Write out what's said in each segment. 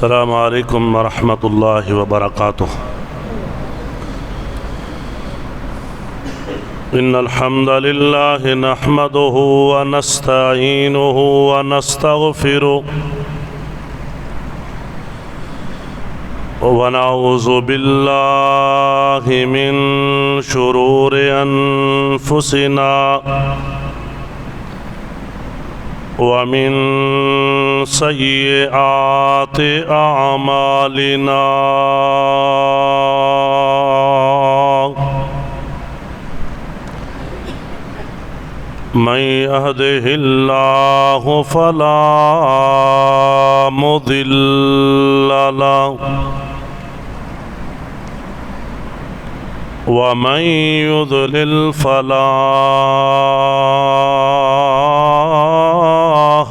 السلام عليكم ورحمة الله وبركاته. إن الحمد لله نحمده ونستعينه ونستغفره ونعوذ بالله من شرور أنفسنا ومن سيئات أعمالنا. من يهده الله فلا مضل له ومن يضلل فلا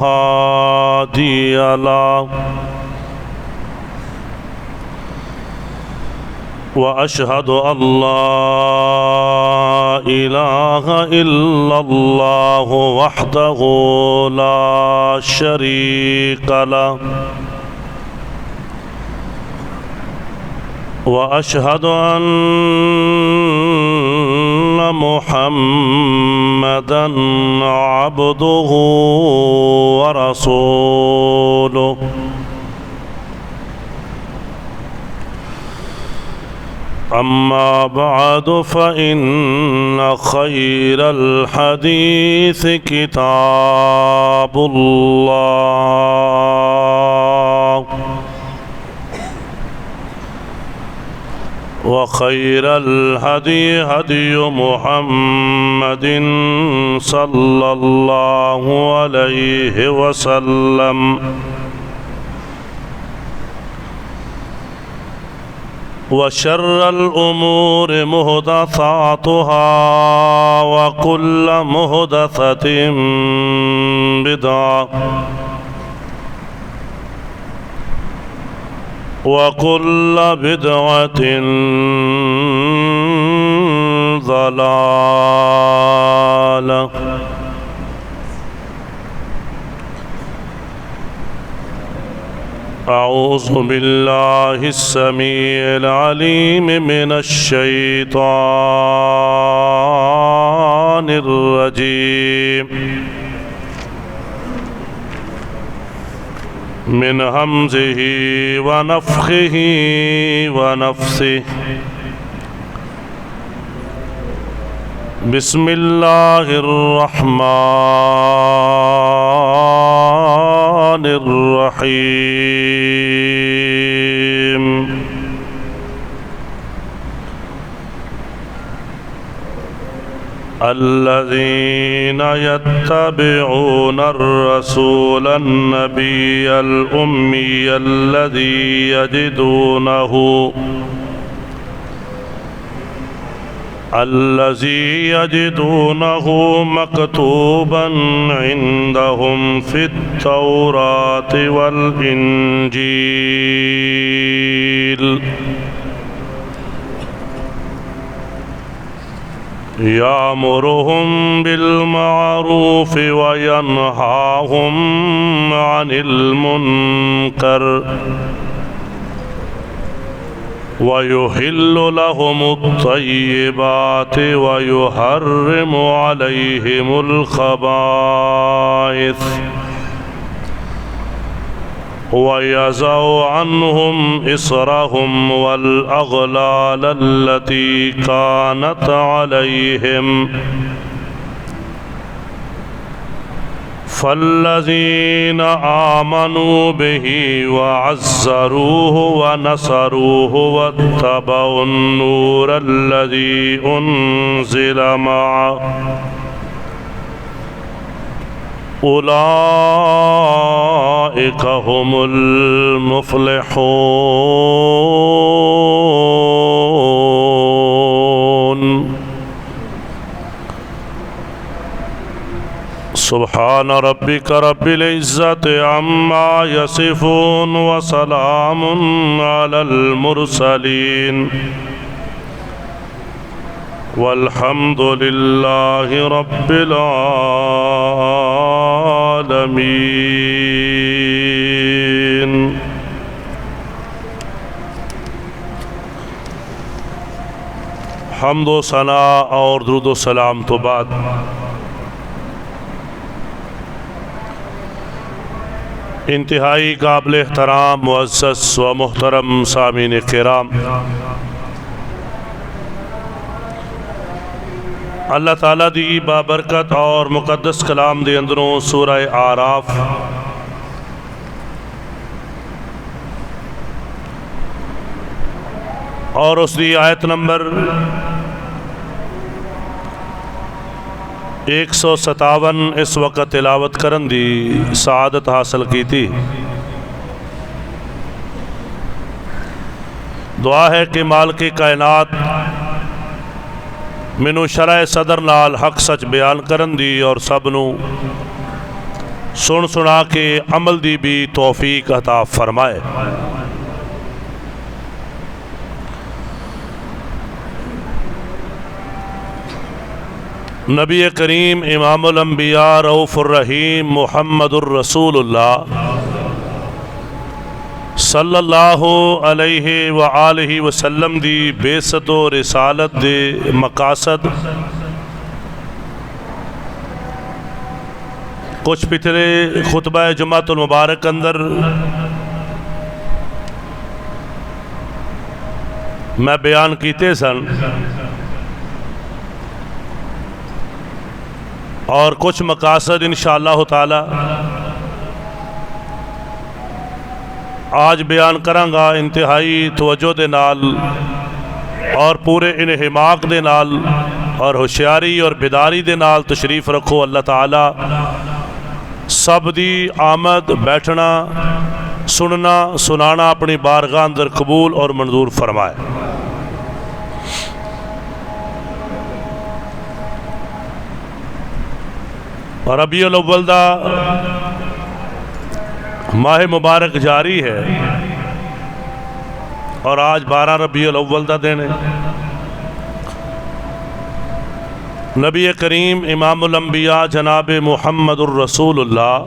هادي له. وأشهد أن لا إله إلا الله وحده لا شريك له. وأشهد أن محمدًا عبده ورسوله. أما بعد فإن خير الحديث كتاب الله وخير الهدي هدي محمد صلى الله عليه وسلم وشر الأمور محدثاتها وكل محدثة بدعة وكل بدعة ضلالة. أعوذ بالله السميع العليم من الشيطان الرجيم من همزه ونفخه ونفثه. بسم الله الرحمن الرحيم. الذين يتبعون الرسول النبي الأمي الذي يجدونه مكتوبا عندهم في التوراة والإنجيل يأمرهم بالمعروف وينهاهم عن المنكر ويحل لهم الطيبات ويحرم عليهم الخبائث ويضع عنهم إصرهم والأغلال التي كانت عليهم. فالذين آمنوا به وعزروه ونصروه واتبعوا النور الذي أنزل معه أولئك هم المفلحون. سبحان ربك رب العزة عما يصفون وسلام على المرسلين والحمد لله رب العالمين. हम्दो सना और दुरूद सलाम तो बाद इंतहाई काबिल एहतराम मुअज़्ज़ज़ व मुहतरम सामीन किराम, अल्लाह ताला दी बाबरकत और मुक़द्दस कलाम दे अंदरों सूरह आराफ और उसकी आयत नंबर 157 इस वक्त तिलावत करन दी सआदत हासिल की थी। दुआ है कि मालिक कायनात मैनू शरह सदर नाल हक सच बयान करन दी और सब नू सुन सुना के अमल दी भी तौफीक अता फरमाए। नबी करीम इमामुल अंबिया रऊफ़ुर रहीम मुहम्मदुर रसूलुल्लाह सल्लल्लाहु अलैहि व आलिहि वसल्लम दी बेसत व रिसालत दे मकासद कुछ पिछले खुतबा जुमातुल मुबारक अंदर मैं बयान कीते सन और कुछ मकासद इंशाअल्लाह ताला आज बयान करांगा इंतहाई तवज्जो दे नाल और पूरे इन्हिमाक दे नाल और होशियारी और बेदारी दे नाल तशरीफ़ रखो। अल्लाह ताला सब दी आमद बैठना सुनना सुनाना अपनी बारगाह अंदर कबूल और मंजूर फरमाए। रबीउल अव्वल दा माह मुबारक जारी है और आज 12 रबीउल अव्वल दा दिन है। नबी करीम इमामुल अंबिया जनाब मुहम्मदुर रसूलुल्लाह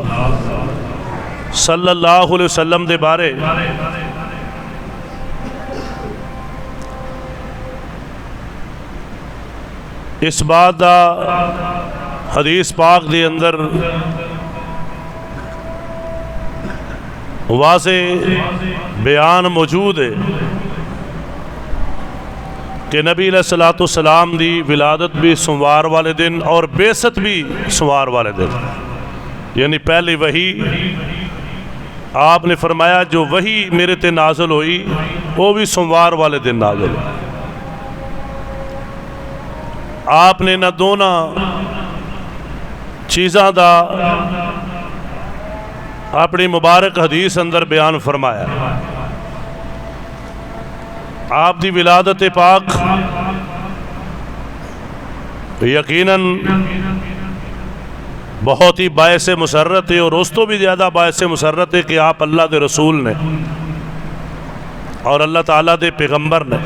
सल्लल्लाहु अलैहि वसल्लम दे बारे इस बात दा हदीस पाक दे अंदर वाज़े बयान मौजूद है कि नबी अलैहिस्सलातु सलाम दी विलादत भी सोमवार वाले दिन और बेसत भी सोमवार वाले दिन, यानी पहली वही आपने फरमाया जो वही मेरे ते नाज़िल हुई वो भी सोमवार वाले दिन नाज़िल हुई। आपने न दोनों चीज़ों का अपनी मुबारक हदीस अंदर बयान फरमाया। आप दी विलादत पाक यकीनन बहुत ही बायस मुसर्रत है और उस तो भी ज़्यादा बायस मुसर्रत है कि आप अल्लाह के रसूल ने और अल्लाह ताला दे पैगंबर ने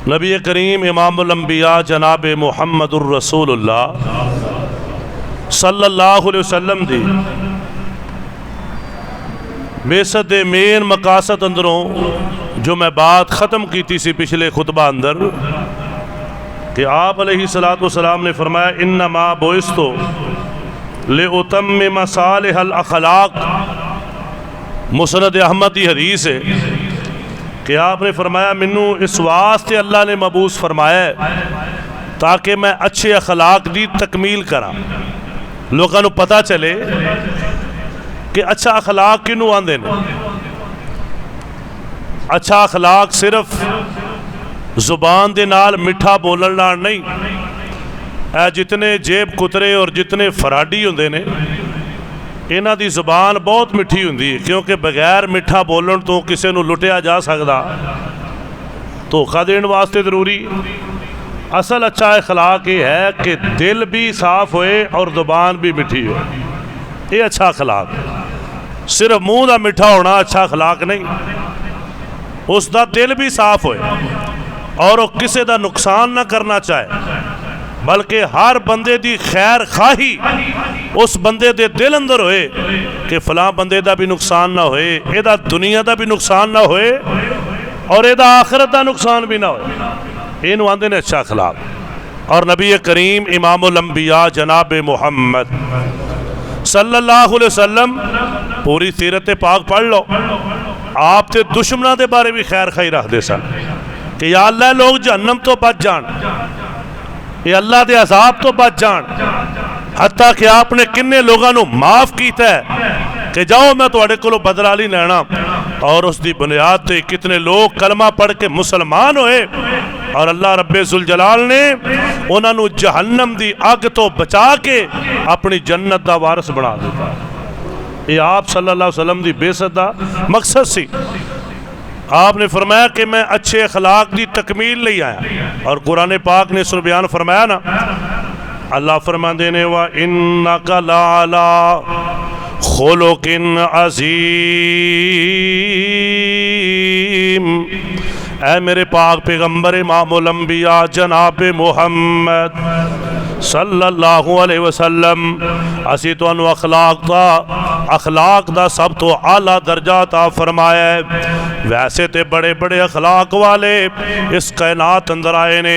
नबी करीम इमामुल अंबिया जनाब मुहम्मदुर रसूलुल्लाह सल्लल्लाहु अलैहि वसल्लम दी बेसत दे मेन मकासद अंदरों जो मैं बात ख़त्म की थी सी पिछले खुतबा अंदर कि आप अलैहिस्सलातु वस्सलाम ने फरमाया इन्नमा बुइस्तु लिउतम्मिम सालिहल अखलाक। मुस्नद अहमद की हदीस है कि आपने फरमाया मैनू इस वास्ते अल्लाह ने मबूस फरमाया ताकि मैं अच्छे अखलाक दी तकमील करा, लोगों को पता चले कि अच्छा अखलाक किनू आंदे ने। अच्छा अखलाक सिर्फ जुबान दे नाल मिठा बोलण नाल नहीं, ऐ जितने जेब कुतरे और जितने फराडी हुंदे ने इन्हां दी जुबान बहुत मिठी हुंदी है, क्योंकि बगैर मिठा बोलण तो किसी नूं लुटिया जा सकदा, धोखा देण वास्ते जरूरी। असल अच्छा अखलाक ये है कि दिल भी साफ होए और जुबान भी मिठी हो, ये अच्छा अखलाक। सिर्फ मुँह का मिठा होना अच्छा अखलाक नहीं, उसका दिल भी साफ होए और वो किसी का नुकसान ना करना चाहे, बल्कि हर बंदे की खैर खाही उस बंदे दे दिल अंदर होए कि फलां बंदे का भी नुकसान ना होए, एदा दुनिया का भी नुकसान ना होए और ਇਹਦਾ आखिरत ਦਾ नुकसान भी ना हो। ਇਹਨੂੰ ਆਂਦੇ ਨੇ अच्छा अखलाक। और नबी करीम इमामुल अंबिया जनाब मुहम्मद सल्लल्लाहु अलैहि वसल्लम पूरी सीरत पाक पढ़ लो। आप ते दुश्मनों के बारे भी खैर खाई रखते सन कि या अल्लाह लोग जहन्नम तो बच जान, ये अल्लाह के अजाब तो बच जान। हत्ता कि आपने किन्ने लोगों को माफ़ किया है कि जाओ मैं तुहाडे कोलों बदला नहीं लैना। और उसकी बुनियाद से कितने लोग कलमा पढ़ के मुसलमान होए और अल्लाह रब्बे जुल जलाल ने उन्होंने जहन्नम की अग तो बचा के अपनी जन्नत का वारस बना दिता। ये आप सल्लल्लाहु अलैहि वसल्लम की बेइज्जत का मकसद सी। आपने फरमाया कि मैं अच्छे अखलाक की तकमील ले आया। और कुरान पाक ने इस बयान फरमाया ना, अल्लाह फरमाते ने वा इन्नका लाला खुलुकिन अज़ीम। ऐ मेरे पाक पैगंबर इमामुल अंबिया जनाब मुहम्मद सल्लल्लाहु अलैहि वसल्लम असी तुहानू अखलाक दा सब तो आला दर्जा ता फरमाया है। वैसे तो बड़े बड़े अखलाक वाले इस कायनात अंदर आए ने।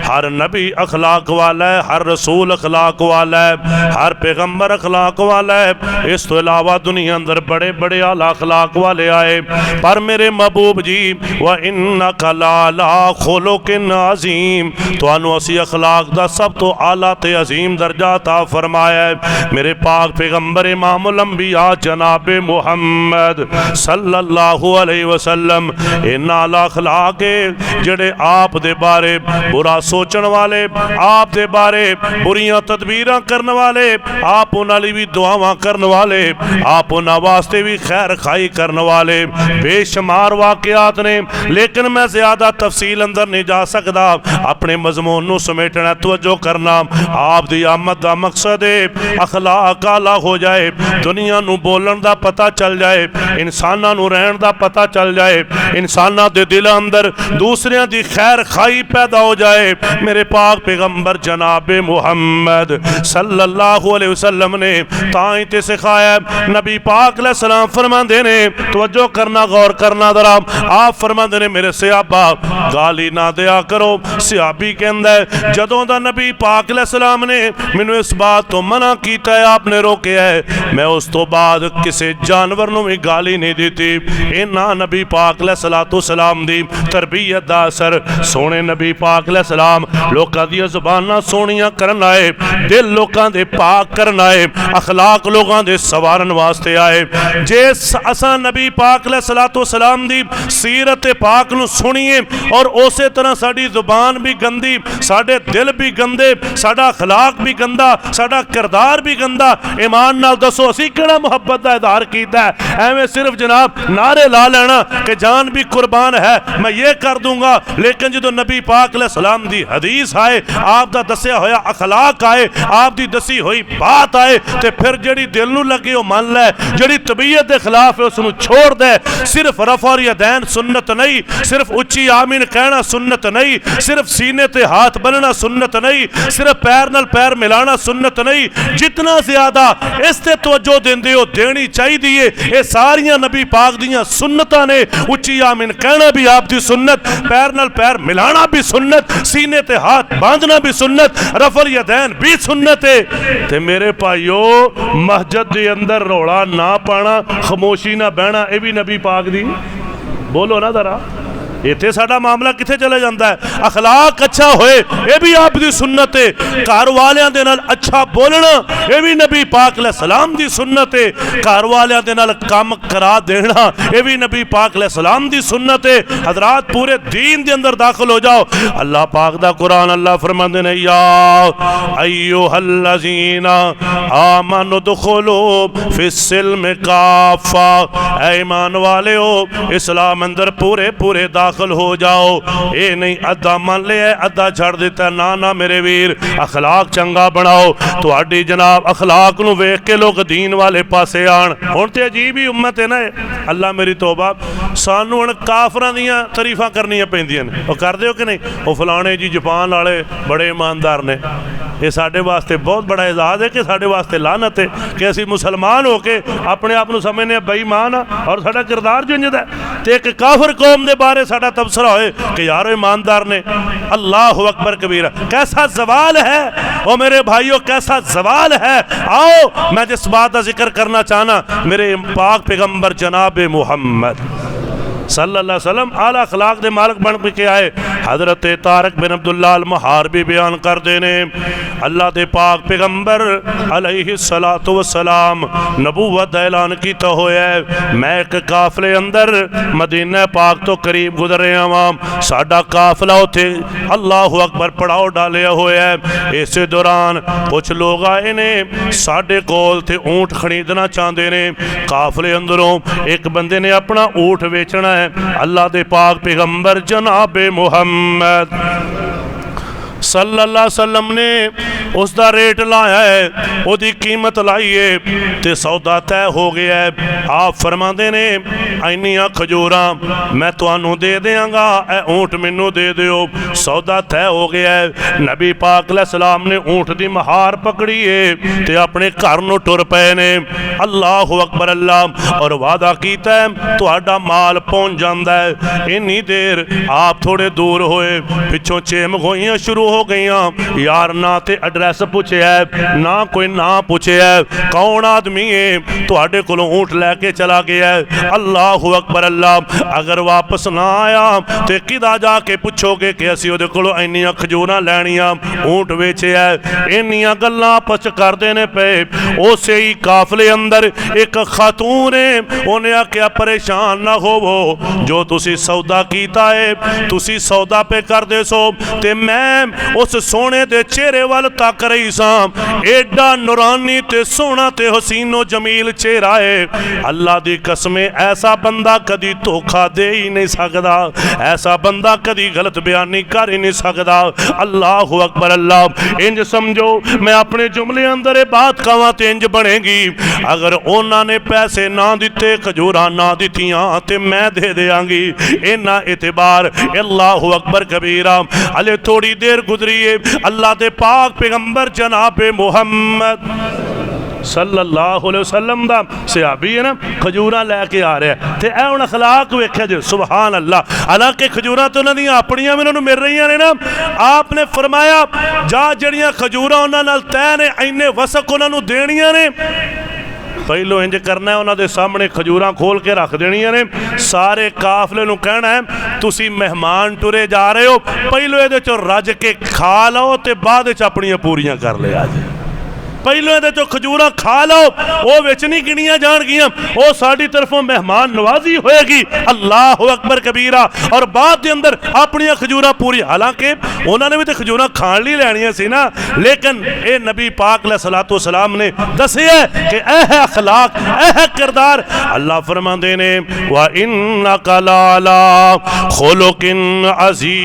हर नबी अखलाक वाला है, हर रसूल अखलाक वाला है, हर पैगंबर अखलाक वाला है। इस तो इलावा दुनिया अंदर बड़े बड़े आला अखलाक वाले आए। पर मेरे महबूब जी व इन्नका लाला खुलुकिन अज़ीम, तुहानू असी अखलाक दा सब तो आला ते अजीम दर्जा ता फरमाया है। मेरे पाक पैगंबर इमामुल अंबिया जनाब मुहम्मद सल्लल्लाहु अलैहि वसल्लम इन्ना आला अखलाक है जेड़े आप दे बारे बुरा सोचण वाले, आप दे बारे बुरियां तदबीरां करने वाले, आप उन्हां लई भी दुआवां करने वाले, आप उन्हां वास्ते भी खैर खाई करने वाले बेशुमार वाकयात ने। लेकिन मैं ज़्यादा तफसील अंदर नहीं जा सकता, अपने मजमून नूं समेटना तवज्जो करना। आप दी आमद का मकसद है अखलाक आला हो जाए, दुनिया नूं बोलन दा पता चल जाए, इंसानां नूं रहन दा पता चल जाए, इंसानां दे दिल अंदर दूसरियां दी खैर खाई पैदा हो जाए। मेरे पाक पैगंबर जनाब मुहम्मद सल्लल्लाहु अलैहि वसल्लम ने ताई ते सिखाया। नबी पाक अलैहि सलाम फरमांदे ने, तवज्जो करना गौर करना जरा, आप फरमांदे ने मेरे सहाबा गाली ना दिया करो। सहाबी कहंदा है जदों दा नबी पाक अलैहि सलाम ने मैनू इस बात तो मना किया है, आपने रोकया है, मैं उस तो बाद किसी जानवर नूं भी गाली नहीं दी। इन्ना नबी पाक अलैहि सलाम दी तरबियत दा असर। सोने नबी पाक अलैहि सलाम लोकां दी ज़ुबानां सोहणियां करन आए, दिल लोकां दे पाक करन आए, अखलाक लोकां दे सवारन वास्ते आए। जे असां नबी पाक अलैहि सलाम दी सीरत पाक नूं सुणीए और उस तरह साडी ज़ुबान भी गंदी, साडे दिल भी गंदे, साडा अखलाक भी गंदा, साडा किरदार भी गंदा, ईमान नाल दसो असी किहड़ा मुहब्बत का इजहार कीता है? एवें सिर्फ जनाब नारे ला लेना कि जान भी कुर्बान है, मैं ये कर दूंगा। लेकिन जो नबी पाक अलैहि सलाम दी हदीस आए, आप दा दसिया होया अखलाक आए, आप दी दसी हुई बात आए, तो फिर जिहड़ी दिल नूं लगे वो मान लै, जिहड़ी तबीयत के खिलाफ है उसनूं छोड़ दे। सिर्फ रफ़ा और यदैन सुन्नत नहीं, सिर्फ उच्ची आमीन कहना सुन्नत नहीं, सिर्फ सीने ते हाथ बनना सुन्नत नहीं, सिर्फ पैर नाल पैर मिलाना सुन्नत नहीं, जितना ज्यादा इस ते तवज्जो देंदे हो देनी चाहिए। ये सारियां नबी पाक दियां सुन्नतां ने। उच्ची आमीन कहना भी आप दी सुन्नत, पैर नाल पैर मिलाना भी सुन्नत, सीने ते हाथ बांधना भी सुन्नत, रफ़ल यदैन भी सुन्नत है। ते मेरे भाइयों मस्जिद दे अंदर रौला ना पाना, खामोशी ना बहना, ये भी नबी पाक दी बोलो ना जरा। इत्थे साडा मामला कित्थे चला जाता है? अखलाक अच्छा होए ये भी आप दी सुन्नत है, घर वालियां दे नाल अच्छा बोलना ये भी नबी पाक अलैहि सलाम दी सुन्नत है, घर वालियां दे नाल काम करा देना ये भी नबी पाक अलैहि सलाम दी सुन्नत है। हजरात पूरे दीन दे अंदर दाखिल हो जाओ। अल्लाह पाक दा कुरान अल्लाह फरमांदे ने या अय्युहल्लज़ीना आमनु दुखुलू फिस्सिल्म काफ़ा, ऐ ईमान वालेओ इस्लाम अंदर पूरे पूरे दाखिल हो जाओ। ये नहीं अद्धा मान लिया अद्धा छड़ दिता, ना ना मेरे वीर अखलाक चंगा बनाओ। तुहाडी जनाब अखलाक नूं वेख के लोग दीन वाले पासे आन। हुण ते अजीब ही उम्मत है ना, अल्लाह मेरी तौबा, सानू हुण काफरां दियां तारीफां करनियां पैंदियां ने। वो करदे हो कि नहीं? वो फलाने जी जापान वाले बड़े ईमानदार ने। ये साडे वास्ते बहुत बड़ा एजाज है कि साडे वास्ते लानत है कि असी मुसलमान होके अपने आप नूं समझने बेईमान और साडा किरदार जो इंजदा है। ते एक काफर कौम दे बारे साडा साडा तबसरा होए कि यार ईमानदार ने। अल्लाह अकबर कबीरा। कैसा जवाल है ओ मेरे भाइयों, कैसा जवाल है। आओ मैं जिस बात का जिक्र करना चाहना, मेरे पाक पैगंबर जनाब मुहम्मद सल्लल्लाहु अलैहि वसल्लम आला अखलाक दे मालिक बन के आए। हज़रत तारक बिन अब्दुल्लाह अल महारबी बयान करते ने, अल्लाह दे पाक पैगंबर अलैहि सलातो वसलाम नबूवत दा ऐलान कीता होया है। मैं एक काफले अंदर मदीना पाक तो करीब गुजर रहा वां, साडा काफला उत्थे अल्लाह अकबर पड़ाव डालिया होया है। इस दौरान कुछ लोग आए ने साडे कोल ते ऊँट खरीदना चाहते ने। काफले अंदरों एक बंदे ने अपना ऊँट बेचना है। अल्लाह दे पाक पैगंबर जनाब मुहम्मद सल्लल्लाहु अलैहि वसल्लम ने उसका रेट लाया है, उसकी कीमत लाई है तो सौदा तय हो गया है। आप फरमाते ने इन्नियां खजूरां मैं तुहानू दे देंगा, ए ऊँट मैनू दे दिओ। सौदा तय हो गया है। नबी पाक अलैहिस्सलाम ने ऊँट की महार पकड़ी है तो अपने घर नू टुर पे ने। अल्लाह अकबर अल्लाह। और वादा कीता है तुहाडा माल पहुँच जाता है। इन्नी देर आप थोड़े दूर होए, पिछों चेमगोइयां शुरू हो गई। यार ना ते एड्रैस पूछे है, ना कोई ना पूछे है, कौन आदमी है तुहाडे कोलों ऊँट लैके चला गया है। अल्लाह अकबर अल्लाह। अगर वापस ना आया तो किदा जाके पूछोगे कि असीं उहदे कोलों इन्नियां खजूरां लैणियां, ऊँट वेचे है। इन्नियां गल्लां आपस करदे ने पे। उसे ही काफले अंदर एक खातून है, उन्हें आख्या परेशान ना होवो, जो तुसी सौदा कीता है तुसी सौदा पे करदे सो ते मैं उस सोने दे चेहरे वाल तक रही सां। एडा नूरानी ते सोना ते हसीनो जमील चेहरा है। अल्लाह दी कसमें ऐसा बंदा कदी धोखा दे ही नहीं सकदा, ऐसा बंदा कदी गलत बयानी कर ही नहीं सकदा। अल्लाह अकबर अल्लाह। इंज समझो मैं अपने जुमले अंदर ये बात कहां ते इंज बनेगी। अगर उन्होंने पैसे ना दिते, खजूरां ना दित्तियां ते मैं दे देंगी। इन्ना एतबार। अल्लाह अकबर कबीरा। हले थोड़ी देर गुजरी है, अल्लाह दे पाक पैगंबर जनाब मुहम्मद सल्लल्लाहु अलैहि वसल्लम दा सहाबी है ना, खजूरां लैके आ रहा है। तो यह हुण अखलाक वेख्या जो सुबहान अल्लाह। हालांकि खजूरां तो उन्होंने अपनियां भी उन्होंने मिल रही ने ना। आपने फरमाया जा जड़ियां खजूरां उन्हां नाल तय ने, इन्ने वसक उन्होंने देनियां ने। पहलो इंज करना है, उन्होंने सामने खजूरां खोल के रख देनियां ने। सारे काफले नूं कहना है तुसी मेहमान टुरे जा रहे हो, पहलो ये चो रज के खा लो तो बाद अपनियां पूरियां कर लिया जी। पहलों ये चो खजूरां खा लो, वो विच नहीं गिनिया जाणगियां, वो साडी तरफों मेहमान नवाजी होएगी। अल्लाह अकबर कबीरा। और बाद के अंदर अपनियां खजूरां पूरी। हालांकि उन्होंने भी तो खजूरां खाण लई लैणियां सी ना, लेकिन ये नबी पाक अलैहिस्सलातु वस्सलाम ने दसिया कि यह अखलाक, यह किरदार। अल्लाह फरमांदे ने वा इन्नका लाला खुलुकिन अज़ीम।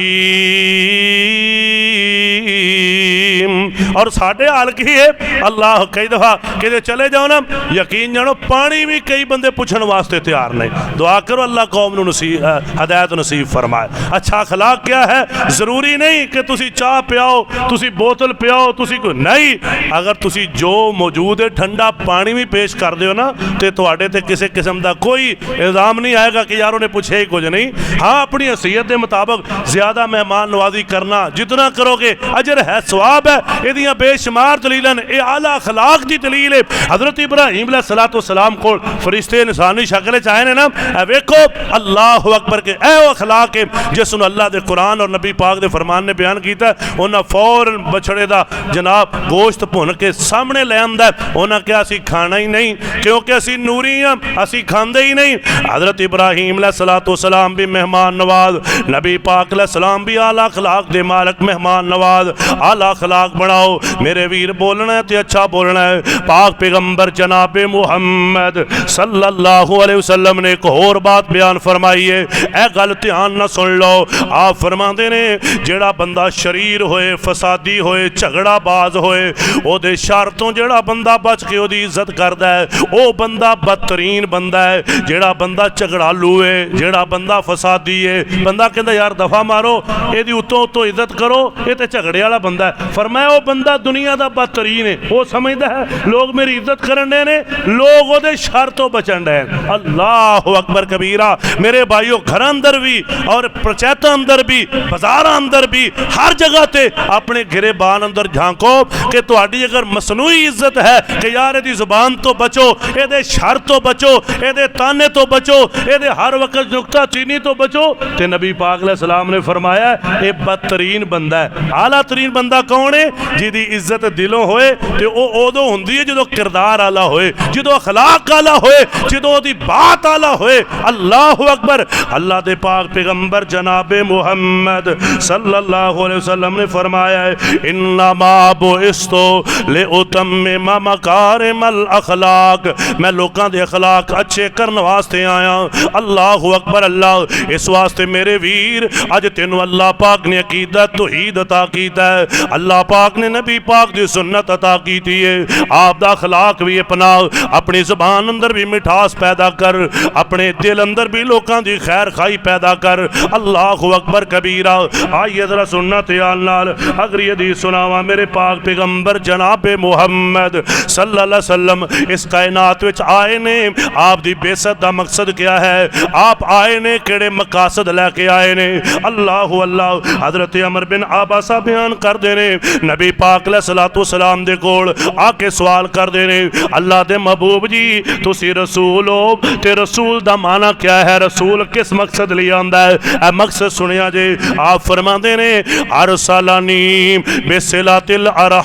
और साडे हाल की है, अल्लाह कई दफ़ा कि चले जाओ ना, यकीन जानो पानी भी कई बंदे पूछण वास्ते तैयार नहीं। दुआ करो अल्लाह कौम नूं नसीब हदायत नसीब फरमाए। अच्छा अखलाक क्या है? ज़रूरी नहीं कि तुसी चाह पियाओ, तुसी बोतल पियाओ, तुसी कोई नहीं। अगर तुसी जो मौजूद है ठंडा पानी भी पेश कर दो ना, तो तुहाडे ते किसी किस्म का कोई इल्ज़ाम नहीं आएगा कि यार उन्हें पूछे ही कुछ नहीं। हाँ, अपनी हैसियत के मुताबिक ज़्यादा मेहमान नवाजी करना, जितना करोगे अजर है, सवाब है। इहदियां बेशुमार दलीलन, ये आला अखलाक की दलील है। हज़रत इब्राहीम अलैहिस्सलातु वस्सलाम को फरिश्ते इंसानी शक्ल च आए ने ना, वेखो अल्लाह अकबर के ऐ अखलाक है जिसनूं अल्लाह के कुरान और नबी पाक के फरमान ने बयान किया। उन्हें फौरन बछड़े का जनाब गोश्त भुन के सामने ले आंदा। उन्हें क्या असी खाना ही नहीं, क्योंकि असी नूरी हाँ, असी खांदे ही नहीं। हज़रत इब्राहीम अलैहिस्सलातु वस्सलाम भी मेहमान नवाज, नबी पाक अलैहिस्सलाम भी आला अखलाक दे मालिक मेहमान नवाज। आला अखलाक बनाओ मेरे वीर, बोलना है तो अच्छा बोलना है। पाक पैगंबर जनाब मुहम्मद सल्लल्लाहु अलैहि वसल्लम ने एक और बात बयान फरमाई है, ए गल ध्यान ना सुन लो। आप फरमाते ने जेड़ा बंदा शरीर होए, फसादी होए, झगड़ाबाज होए, ओदे शर तो जेड़ा बंदा बच के ओदी इज्जत करदा है, वो बंदा बदतरीन बंदा है। जेड़ा बंदा झगड़ालू है, जेड़ा बंदा फसादी है, बंदा कहता यार दफा मारो, एदी उतों उतों इज्जत करो, ये तो झगड़े वाला बंदा है। फरमाया वो बंदा दुनिया का बदतरीन है, वो समझता है लोग मेरी इज्जत करन डे ने, लोग वो शर तो बचन डे। अल्लाह अकबर कबीरा। मेरे भाइयों, घर अंदर भी और पंचायत अंदर भी, बाजार अंदर भी, हर जगह ते अपने गिरेबान अंदर झांको कि तुहाडी अगर मसनूई इज्जत है कि यार इहदी जुबान तो बचो, इहदे शर तो बचो, इहदे ताने तो बचो, इहदे हर वक्त नुक्ता चीनी तो बचो। ते नबी पाक अलैहि सलाम ने फरमाया ये बदतरीन बंदा है। आला तरीन बंदा कौन है? जिहदी इज्जत दिलों होए ते वो उदों हुंदी है जदों किरदार आला होए, जदों अखलाक आला होए, जदों ओदी बात आला होए। अल्लाह अकबर। अल्लाह दे पाक पैगंबर जनाबे मुहम्मद सल्लल्लाहु अलैहि वसल्लम ने फरमाया है इन्नमा बुइस्तु लिउतम्मिमा मकारिमल अखलाक, मैं लोगों के अखलाक अच्छे करने वास्ते आया। अल्लाह अकबर। अल्लाह इस वास्ते मेरे वीर अज तेनों अल्लाह पाक ने अकीदत तौहीद अता कीता है, अल्लाह पाक ने नबी पाक की सुन्नत अता की है। आप दा अखलाक भी अपना, अपनी ज़बान अंदर भी मिठास पैदा कर, अपने दिल अंदर भी लोगों की खैर खाई पैदा कर। अल्लाह अकबर कबीरा। आइए जरा सुन्नत नाल अगली हदीस सुनावा। मेरे पाक पैगंबर जनाबे मुहम्मद सल्लल्लाहु अलैहि वसल्लम इस कायनात विच आए ने, आप दी बेसत दा मकसद क्या है? आप आए ने केड़े मकासद लैके आए ने? अल्लाह अल्लाह। हजरत अमर बिन आबासा बयान करते ने नबी पाक अलैहिस्सलातु वस्सलाम दे कोल आके सवाल करते ने अल्लाह दे महबूब जी तुसी रसूल हो ते रसूल दा माना क्या है? रसूल किस मकसद लिए आंदा है? ए मकसद सुनिया जे। आप फरमाते ने अरसलानी बिसिलातिल अरहाम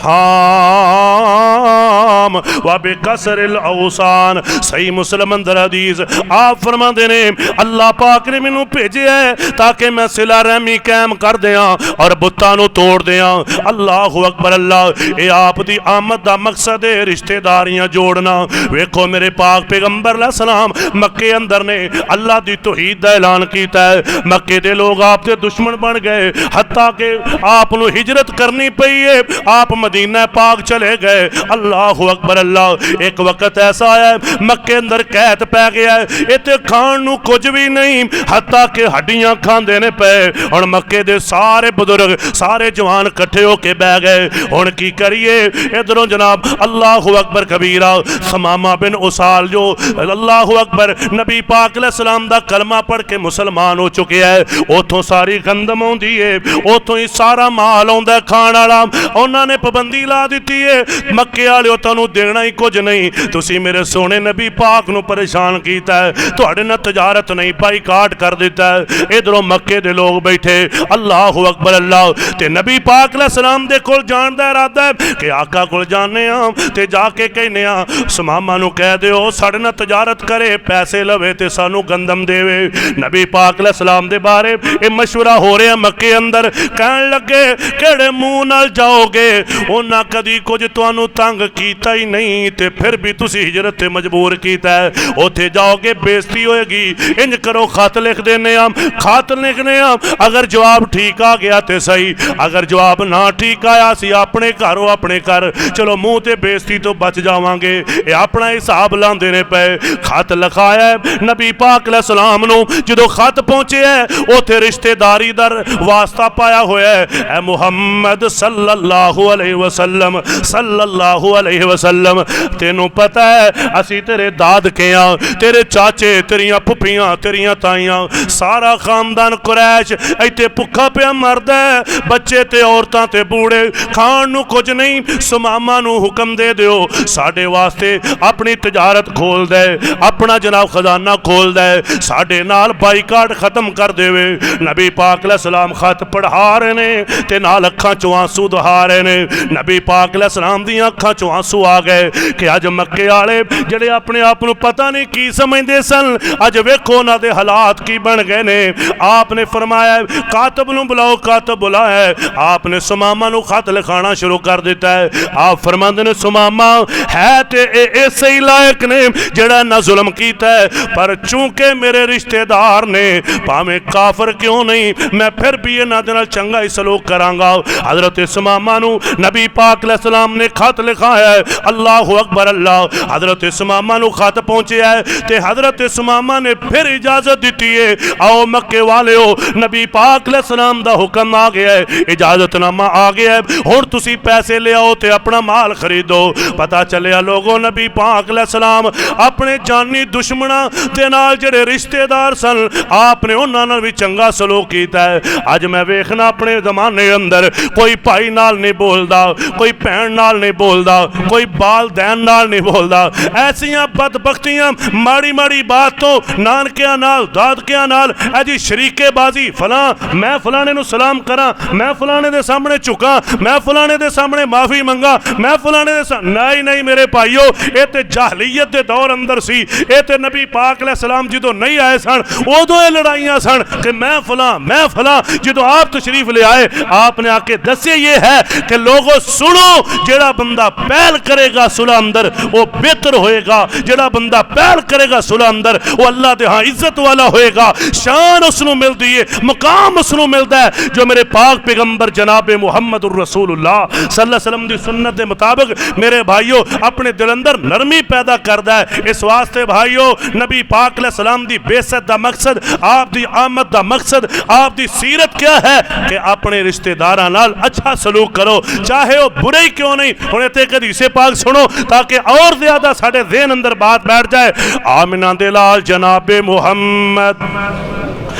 व बिकसरिल औसान। सही मुस्लिम अंदर हदीस। आप फरमाते ने अल्लाह पाक ने मैनू भेजिया है ताकि मैं सिला रहमी कायम कर दियां और बुत्तां नू तोड़ दियां। अल्लाह अकबर। अल्लाह ये आप दी आमद दा मकसद है रिश्तेदारियां जोड़ना। वेखो मेरे पाक पैगंबर अलैहि सलाम मक्के अंदर ने अल्लाह दी तौहीद दा ऐलान कीता है। मक्के दे लोग आप दे दुश्मन बन गए, हत्ता के आप नू हिजरत करनी पई है, आप मदीना पाक चले गए। अल्लाह अकबर। अल्लाह एक वक्त ऐसा आया मक्के अंदर कैद पै गया है, इत्थे खाण नू कुछ भी नहीं, हत्ता के हड्डियां खांदे ने पे। हुण मक्के दे सारे बुजुर्ग सारे जवान इकट्ठे होके बह गए। हुण की करिए? इधरों जनाब अल्लाह अकबर कबीरा समामा बिन उसाल जो अल्लाह अकबर नबी पाक अलैहि सलाम दा कलमा पढ़ के मुसलमान हो चुके है, उतों सारी गंदम आउंदी है, उतों ही सारा माल आउंदा खाण वाला। उन्होंने पाबंदी ला दी है मक्के वाले तुहानू देना ही कुछ नहीं, तुसी मेरे सोने नबी पाक नू परेशान कीता है, तुहाडे नाल तजारत नहीं पाई काट कर दिता है। इधरों मक्के दे लोग बैठे अल्लाह अकबर। अल्लाह ते नबी पाक अलैहि सलाम दे कोल जाण दा इरादा है कि आका कोल जाने ते जाके कहने सुमामा नू कह दिओ साडे नाल तजारत करे, पैसे लवे ते सानू गंदम देवे। नबी पाक अलैहि सलाम दे बारे ये मशवरा हो रहा मक्के अंदर। कहन लगे केड़े मुंह नाल जाओगे? उन्हां कदी कुछ तुहानू तंग कीता ही नहीं ते फिर भी तुसी हिजरत ते मजबूर कीता है। उत्थे जाओगे बेइज्जती होएगी। इंज करो खत लिख देने खत लिखने अगर जवाब ठीक आ गया तो सही, अगर जवाब ना ठीक आया सी अपने घरों अपने घर चलो मुंह ते बेइज्जती तो बच जावांगे। ये अपना हिसाब लांदे ने पे। खत लिखाया नबी पाक अलैहि सलाम नू, जदों खत पहुंचे है उत्थे रिश्तेदारी दा वास्ता पाया होया है। ए मुहम्मद सल्लल्लाहु अलैहि वसल्लम सल्लल्लाहु अलैहि वसल्लम तेनू पता है असी तेरे दादके आ, तेरे चाचे, तेरियां फुफियां, तेरियां ताइयां, सारा खानदान कुरैश इत्थे भुखा पिया मरदा है, बच्चे ते औरतां ते बूढ़े खाण नू कुछ नहीं। सुमामा नू हुक्म दे दिओ साडे वास्ते अपनी तजारत खोल दे, अपना जनाब खजाना खोल दे, साडे नाल बाईकाट खत्म कर देवे। नबी पाक अलैहि सलाम खत पढ़ा रहे ने ते नाल अखां चों आंसू दहा रहे ने। नबी पाक अलैहि सलाम दी अखां चों आंसू आ गए कि अज मक्के वाले जिहड़े अपने आप नू पता नहीं की समझदे सन, अज वेखो उन्हां दे हालात की बन गए ने। आपने फरमाया कातब नू बुलाओ, कातब बुलाया। आपने सुमामा नू खत लिखाना शुरू कर दिता है। आप फरमांदे ने सुमामा है ते इस ही लायक ने जिहड़ा ना जुल्म कीता है, पर चूंकि मेरे रिश्तेदार ने भावें काफर क्यों नहीं, मैं फिर भी इन्हां दे नाल चंगा ही सलूक करांगा। हजरत सुमामा नू नबी पाक अलैहि सलाम ने खत लिखा है। अल्लाह अकबर अल्लाह। हज़रत सुमामा नूं खत पहुँचे है तो हज़रत सुमामा ने फिर इजाज़त दी है, आओ मक्के वालिओ नबी पाक अलैहिस्सलाम दा हुक्म आ गया है, इजाज़तनामा आ गया है, हुण तुसीं पैसे ले आओ तो अपना माल खरीदो। पता चलिया लोगों नबी पाक अलैहिस्सलाम अपने जानी दुश्मनां दे नाल जिहड़े रिश्तेदार सन आपने उन्हां नाल भी चंगा सलूक कीता है। अज मैं वेखना अपने ज़माने अंदर कोई भाई नाल नहीं बोलदा, कोई भैन नाल नहीं बोलदा, कोई वालदैन नाल नहीं बोलदा। ऐसियां बदबख्तियां माड़ी माड़ी बात तो नानकियां नाल दादकियां नाल जी शरीकेबाजी, फलां मैं फलाने नूं सलाम करा, मैं फलाने दे सामने झुका, मैं फलाने दे सामने माफ़ी मंगा, मैं फलाने दे नहीं नहीं मेरे भाईओ, ये तो जाहलीयत के दौर अंदर सी। ये तो नबी पाक अलैहिस्सलाम जो नहीं आए सन उदों ये लड़ाइयां सन कि मैं फलां। जो आप तशरीफ ले आए आपने आके दसे ये है कि लोगों सुनो, जेड़ा बंदा पहल करेगा सुलह अंदर वो बेहतर होएगा, जेड़ा बंदा पहल करेगा सुलह अंदर वो अल्लाह दे हाँ इज्जत वाला होएगा, शान उसनू मिलती है, मुकाम उसनू मिलता है। जो मेरे पाक पैगंबर जनाब मुहम्मदुर रसूलुल्लाह सल्लल्लाहु अलैहि वसल्लम की सुन्नत के मुताबिक मेरे भाईओ अपने दिल अंदर नरमी पैदा करता है। इस वास्ते भाईओ नबी पाक अलैहिस्सलाम दी बेइज्जत दा मकसद, आप दी आमद दा मकसद, आप दी सीरत क्या है कि अपने रिश्तेदारां नाल अच्छा सलूक करो, चाहे वो बुरे ही क्यों नहीं। हुण इत्थे एक हदीस पाक सुनो ताकि और ज्यादा साडे ज़हन अंदर बात बैठ जाए। आमिना दे लाल जनाब मुहम्मद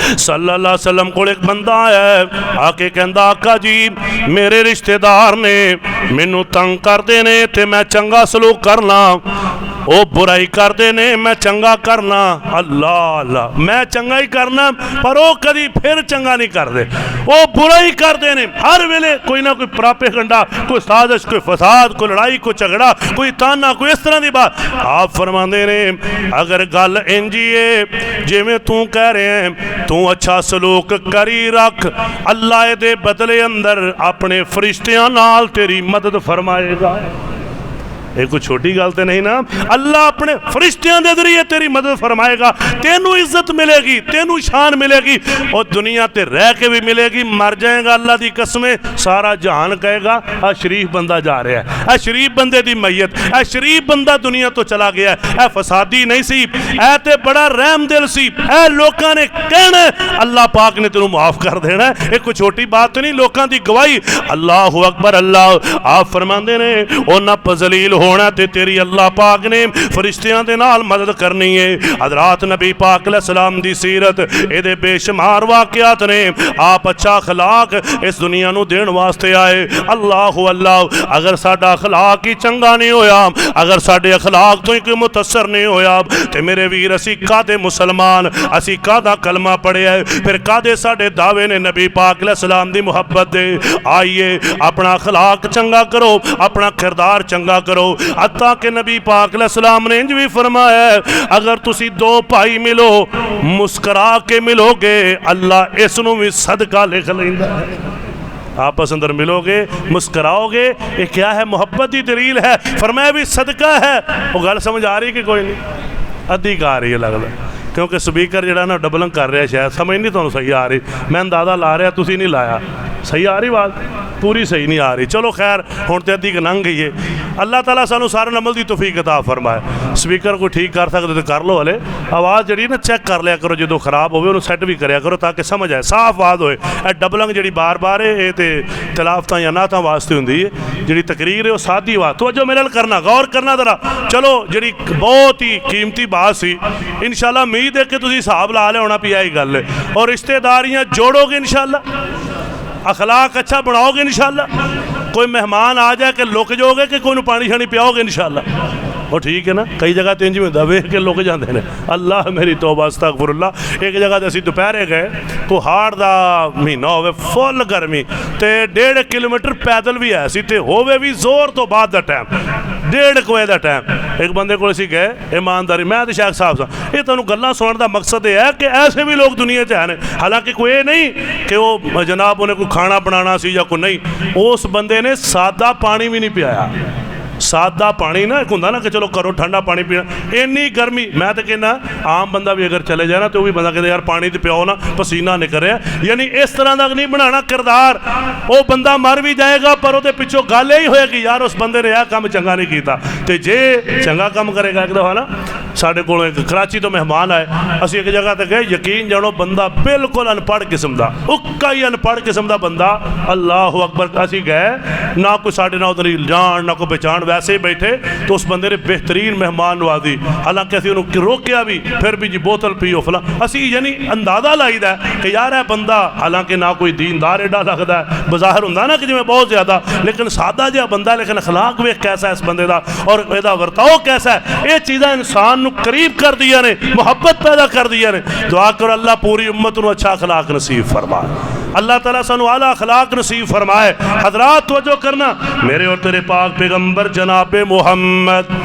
सल्लल्लाहु अलैहि वसल्लम को एक बंदा है आके कहंदा आका जी मेरे रिश्तेदार ने मैनू तंग करते ने ते मैं चंगा सलूक करना, वो बुराई करते ने मैं चंगा करना। अल्लाह अल्लाह, मैं चंगा ही करना पर वो कभी फिर चंगा नहीं करते, वो बुराई करते ने हर वेले कोई ना कोई प्रापेगंडा, कोई साजिश, कोई फसाद, कोई लड़ाई, कोई झगड़ा, कोई ताना, कोई इस तरह की बात। आप फरमाते ने अगर गल इंजी है जिवें तू कह रहे हैं तू अच्छा सलूक करी रख, अल्लाह दे बदले अंदर अपने फरिश्तियां नाल तेरी मदद फरमाएगा। ये कोई छोटी गल तो नहीं ना, अल्लाह अपने फरिश्तियां के जरिए तेरी मदद फरमाएगा, तेनू इज्जत मिलेगी, तेनू शान मिलेगी और दुनिया ते रह के भी मिलेगी। मर जाएगा अल्लाह की कसमें सारा जहान कहेगा आ शरीफ बंदा जा रहा है, आ शरीफ बंदे की मैयत, आ शरीफ बंदा दुनिया तो चला गया, ए फसादी नहीं सी, ए ते बड़ा रहम दिल सी, ए लोगों ने कहना अल्लाह पाक ने तेनू माफ कर देना। ये कोई छोटी बात नहीं, लोगों की गवाही। अल्लाह अकबर अल्लाह। आप फरमाते ने उन्हां फजलील होना ते तेरी अल्लाह पाक ने फरिश्तियां दे नाल मदद करनी है। हज़रात नबी पाक अलैहिस्सलाम दी सीरत इहदे बेशुमार वाक़ियात ने। आप अच्छा अखलाक इस दुनिया नूं देण वास्ते आए। अल्लाह अल्लाह, अगर साडा अखलाक ही चंगा नहीं होया, अगर साडे अखलाक तो ही कोई मुतसर नहीं होया ते मेरे वीर असी कादे मुसलमान, असी कादा कलमा पढ़िया है, फिर कादे साडे दावे ने नबी पाक अलैहिस्सलाम दी मुहब्बत दे। आइए अपना अखलाक चंगा करो, अपना किरदार चंगा करो। हत्ता के नबी पाक अलैहिस्सलाम ने इंज भी फरमाया अगर तुसी दो भाई मिलो मुस्करा के मिलोगे अल्लाह इसनू भी सदका लिख लैंदा है। आपस अंदर मिलोगे मुस्कराओगे, ये क्या है? मोहब्बत की दलील है। फरमाया भी सदका है। वो गल समझ आ रही कि कोई नहीं? अद्धी का आ रही है लगता, क्योंकि स्पीकर जरा ना डबलिंग कर रहा, शायद समझ नहीं तुहानू सही आ रही। मैं अंदाज़ा ला रहा, तुसी नहीं लाया। सही आ रही बात? पूरी सही नहीं आ रही। चलो खैर हुण ते अद्धी लंघ गई है। अल्लाह ताला सानू सारे अमल की तौफीक अता फरमाए। स्पीकर कोई ठीक कर सकते तो कर लो, हले आवाज़ जी ना चेक कर लिया करो, जो खराब हो सैट भी कराया करो ताकि समझ आए, साफ आवाज़ होए। डबलिंग जी बार बार है ये तो तलावतां या नातां वास्ते होंदी है। जी तकरीर है वो सादी आवाज़ तो जो मेरे करना, गौर करना जरा। चलो जी बहुत ही कीमती बात सी, इंशाअल्लाह उम्मीद है कि तुसीं हिसाब ला लिया होना भी यही गल है। और रिश्तेदारियाँ जोड़ोगे इंशाअल्लाह, अखलाक अच्छा बनाओगे इंशाअल्लाह। कोई मेहमान आ जाए कि लुक जाओगे कि कोई पानी शानी पियाओगे इंशाअल्लाह। वो ठीक है ना, कई जगह तो इंज भी होंदा वेख के लुक जाते हैं। अल्लाह मेरी तौबा अस्तगफुरुल्लाह। एक जगह तो असीं दोपहरे गए, को हाड़ का महीना होवे, फुल गर्मी, तो 1.5 किलोमीटर पैदल भी है सी, ते होवे भी जोर तो बाद का टाइम, 1:30 बजे का टाइम। एक बंदे को असीं गए, ईमानदारी मैं तो शेख साहब सा, ये तुहानूं गल्लां सुनने का मकसद ये है कि ऐसे भी लोग दुनिया च हैं। हालांकि कोई ये नहीं कि वो जनाब उन्हें कोई खाना बनाना सी या कोई नहीं, उस बंदे ने सादा पानी भी नहीं पियाया, सादा पानी ना, एक होंदा ना कि चलो करो ठंडा पानी पीना, इन्नी गर्मी। मैं तो कहना आम बंदा भी अगर चले जाए ना तो वो भी बंदा कहते यार पानी तो पिओ ना, पसीना निकल रहा। यानी इस तरह का नहीं बनाना किरदार, वो बंदा मर भी जाएगा पर वो पिछों गल यही होएगी यार उस बंदे ने यह काम चंगा नहीं किया। तो जे चंगा काम करेगा एक दफा ना, साढ़े को कराची तो मेहमान आए, असी एक जगह तक गए, यकीन जानो बंदा बिल्कुल अनपढ़ किस्म का, उक्का ही अनपढ़ किस्म का बंदा, अल्लाह अकबर। असी गए ना कोई साढ़े ना उधर जान ना कोई पहचान, वैसे ही बैठे तो उस बंदे ने बेहतरीन मेहमान नवाजी, हालांकि असी उन्होंने रोकया भी, फिर भी जी बोतल पीओ फला। असी यानी अंदाजा लाईदा कि यार है बंदा, हालांकि ना कोई दीनदार एडा लगता है, बाजार होंदा ना कि जिवें बहुत ज़्यादा, लेकिन सादा जिहा बंदा, लेकिन अखलाक वेख कैसा है इस बंदे का और इसका वर्ताव कैसा है। ये चीज़ां इंसान नूं करीब कर दिया ने, मुहब्बत पैदा कर दिया ने। दुआ करो अल्लाह पूरी उम्मत नूं अच्छा अखलाक नसीब फरमाए, अल्लाह ताला सानू आला अखलाक नसीब फरमाए। हजरात तवज्जो करना, मेरे और तेरे पाक पैगंबर जनाब मोहम्मद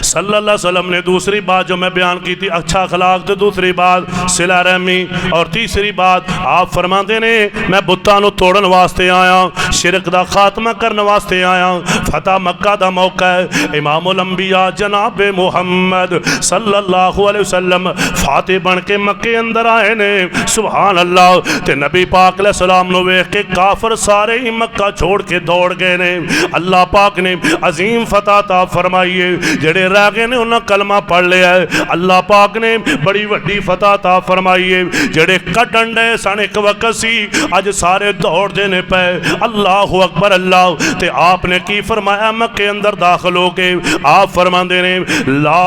सल्लल्लाहु अलैहि वसल्लम ने दूसरी बात जो मैं बयान की थी, अच्छा अखलाक, तो दूसरी बात सिला रहमी, और तीसरी बात आप फरमाते ने मैं बुत्तां नूं तोड़न वास्ते आया, शिरक दा खात्मा करने वास्ते आया। फतह मक्का दा मौका है, इमामुल अंबिया जनाब मोहम्मद सल्लल्लाहु अलैहि वसल्लम फातिह बन के मक्के अंदर आए ने, सुभान अल्लाह। ते नबी पाक अलैहि सलाम नूं वेख के काफर सारे ही मक्का छोड़ के दौड़ गए ने। अल्लाह पाक ने अजीम फतह ता फरमाइए, जेड़े रह गए ने उन्हें कलमा पढ़ लिया है। अल्लाह पाक ने बड़ी वड्डी फतह ता फरमाई है, जेड़े कटन डे सन एक वक्त सी, अज सारे दौड़ते ने पे, अल्लाह अकबर अल्लाह। ते आपने की फरमाया, मक्के अंदर दाखिल हो के आप फरमाते ने ला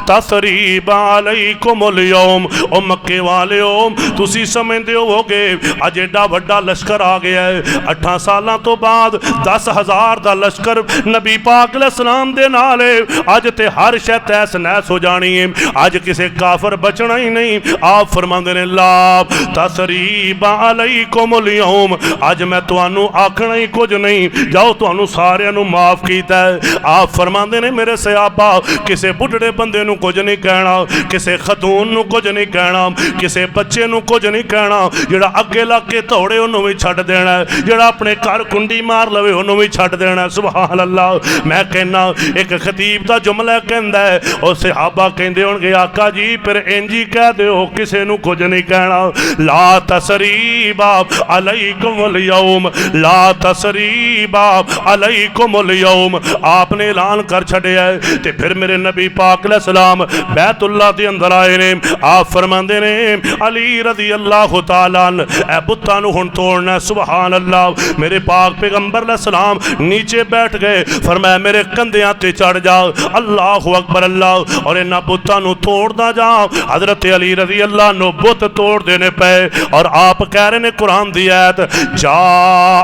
तसरीब अलैकुमुल यौम, ओ मक्के वाले हो तुसी समझते होवोगे अज एडा वड्डा लश्कर आ गया है, 8 सालों तो बाद 10,000 का लश्कर नबी पाक अलैहिस्सलाम दे नाल अज ते हर शै तैस नैस हो जानी है, अज किसे काफर बचना ही नहीं। आप फरमांदे ने ला तसरीब अलैकुमुल यौम, अज मैं तुहानू आखना ही कुछ नहीं, जाओ तुहानू सारियां नू माफ कीता है। आप फरमांदे ने मेरे सहाबा किसे बुढ़ड़े बंदे नू कुछ नहीं कहना, किसे खतून नू कुछ नहीं कहना, किसे बच्चे नू कुछ नहीं कहना, जेड़ा अगे लग के दौड़े उन्होंने भी छड्ड देना, जेड़ा अपने घर कुंडी मार लवे उन्होंने भी छड्ड देना। सुभान अल्लाह। मैं कहना एक खतीब का जुमला कहता है, और सहाबा कहते होंगे आका जी फिर इंजी कह दो किसी नू कुछ नहीं कहना, ला तसरीबा अलैकुमुल यौम, ला तसरीबा अलैकुमुल यौम। आपने ऐलान कर छड़िया है। ते फिर मेरे नबी पाक अलैहि सलाम बैतुल्लाह दे अंदर आए ने। आप फरमांदे ने अली रज़ी अल्लाह तआला ए बुत्तां नू हुण तोड़ना। सुभान अल्लाह। मेरे पाक पैगंबर अलैहि सलाम नीचे बैठ गए, फरमाया मेरे कंधियां ते चढ़ जाओ, अल्लाह अकबर अल्लाह, और इन्हां बुत्तां नू तोड़दा जा। हजरत अली रज़ी अल्लाह नो बुत तोड़ देने पे, और आप कह रहे ने कुरान दी आयत जा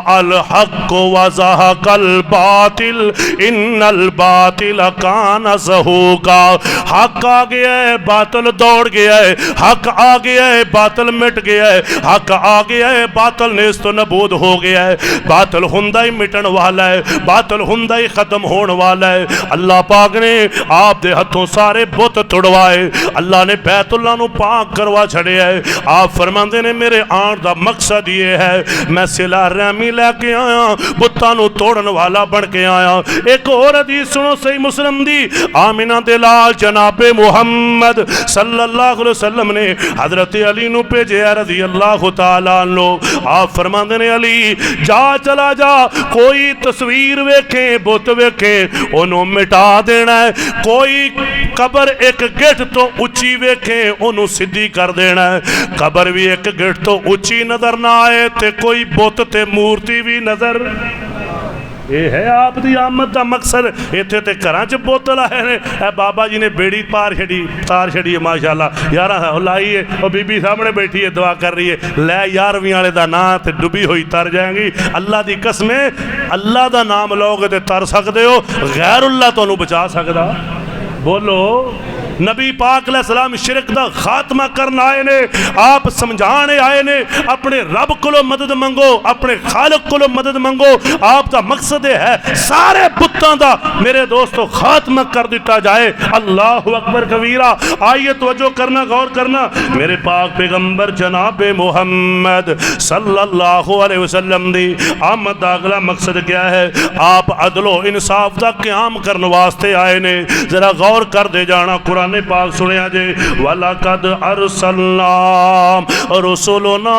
अल हक व ज़हकल बातिल इन्नल बातिल कान ज़हूका। हक आ गया है, बातिल दौड़ गया है, हक आ गया है, बातिल मिट गया है, हक आ गया है, बातिल नेस्त नबूद हो गया है। बातिल हुंदा ही मिटन वाला है, बातिल हुंदा ही खत्म होने वाला है। अल्लाह पाक ने आप दे हथों सारे बुत तोड़वाए, अल्लाह ने बैतुल्लाह नू पाक करवा छड़िया है। आप फरमांदे ने मेरे आन दा मकसद ये है, मैं सिला रहमी लैके आया, बुत्तां नू तोड़न वाला बन के आया। एक और हदीस सुनो सही मुस्लिम दी, आमिना दे लाल जनाबे मुहम्मद सल्लल्लाहु अलैहि वसल्लम ने हजरत अली नू भेजिया रज़ी अल्लाह तआला अन्हु। आप फरमांदे ने अली जा चला जा, कोई तस्वीर वेखे बुत वेखे ओनू मिटा देना है, कोई कबर एक गिठ तो उच्ची वेखे ओनू सीधी कर देना है। कबर भी एक गिठ तो उच्ची नजर ना आए ते कोई बुत ते मूर्ति भी नजर, ये है आप दी आमद का मकसद। इत्थे ते घरां च बोतल आए ने, बाबा जी ने बेड़ी तार छड़ी है माशाअल्लाह यार लाई है, और बीबी सामने बैठी है दुआ कर रही है, लै 11वीं वाले का नाम ते डुबी हुई तर जाएंगी। अल्लाह की कसमें अल्लाह का नाम लोगे तो तर सकते हो, गैरुल्लाह तुहानू बचा सकदा। बोलो नबी पाक अलैहिस्सलाम शिरक दा खात्मा करन आए ने, आप समझाने आए ने अपने रब कोलों मदद मंगो, अपने खालिक कोलों मदद मंगो। आप दा मकसद है सारे बुत्तां दा मेरे दोस्तों खात्मा कर दिता जाए। अल्लाहु अकबर कबीरा। आइए तवज्जो करना, गौर करना, मेरे पाक पैगंबर जनाब मुहम्मद सल्लल्लाहु अलैहि वसल्लम दी आमद दा अगला मकसद क्या है? आप अदलो इंसाफ दा क़याम करने वास्ते आए ने। जरा गौर कर दे जाना, कुरान पाक सुनिया जे, वलकद अरसलना रुसुलना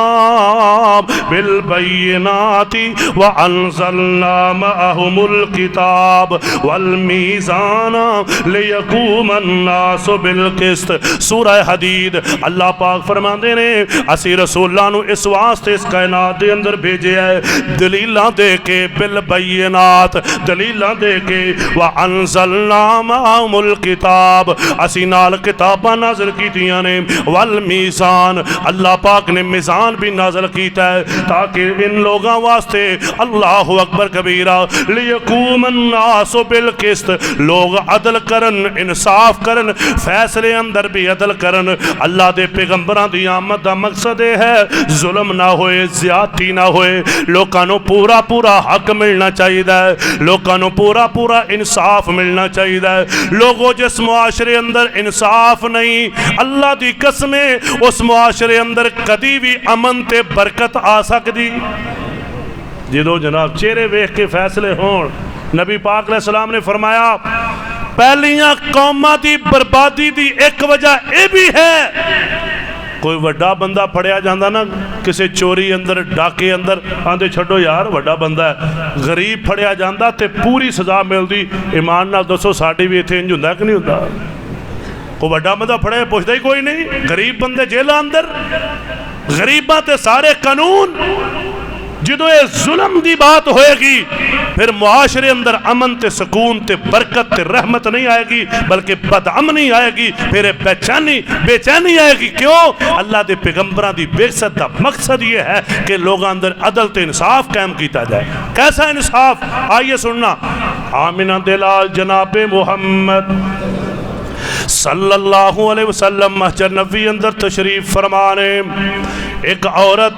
बिल बय्यिनाति व अंज़लना मअहुमुल किताब वल मीज़ाना लियक़ूमन नासु बिल क़िस्त। सूरह हदीद अल्लाह पाक फरमाते ने असी रसूलां नू इस वास्ते इस कायनात दे अंदर भेजे है दलीलां दे के, बिल बय्यिनात दलीलां दे के, व अंज़लना मअहुमुल किताब असी नाल किताबां नाज़िल कीतियां ने, वल मीज़ान अल्लाह पाक ने मीज़ान भी नाज़िल कीता है ताकि इन लोगों वास्ते अल्लाहु अकबर कबीरा लियक़ूमन नासु बिल क़िस्त, लोग अदल करन, इंसाफ करन, फैसले अंदर भी अदल करन। अल्लाह दे पैगंबरां दी आमद दा मकसद है जुल्म ना होए, ज़्यादती ना होए, लोकां नू पूरा पूरा हक मिलना चाहिए, लोकां नू पूरा पूरा इंसाफ मिलना चाहिए। लोगों जिस मुआशरे अंदर इंसाफ नहीं, अल्लाह दी कसमें उस मुआशरे अंदर कदी भी अमन ते बरकत आ सकती जो जनाब चेहरे वेख के फैसले होण। नबी पाक अलैहिस्सलाम ने फरमाया पहलियां कौमां दी बर्बादी दी एक वजह यह भी है, कोई वड्डा बंदा फड़िया जाता ना किसी चोरी अंदर, डाके अंदर, आंदे छड्डो यार वड्डा बंदा है, गरीब फड़िया जाता तो पूरी सज़ा मिलती। ईमान नाल दसो साडी भी इत्थे इंज हुंदा कि नहीं हुंदा? कोई वड्डा बंदा फड़िया पुछदा ही कोई नहीं, गरीब बंदे जेलां अंदर, गरीबां ते सारे कानून। जो ये जुल्म की बात होएगी फिर मुआशरे अंदर अमन ते सुकून ते बरकत ते रहमत नहीं आएगी, बल्कि बदअमनी आएगी, फिर बेचैनी आएगी। क्यों? अल्लाह के पैगंबरां दी बेइज्जत का मकसद ये है कि लोगों अंदर अदल ते इंसाफ कायम किया जाए। कैसा इंसाफ? आइए सुनना। आमिना दे लाल जनाबे मुहम्मद सल्लल्लाहु अलैहि वसल्लम मस्जिद नबी अंदर तशरीफ फरमाने, एक औरत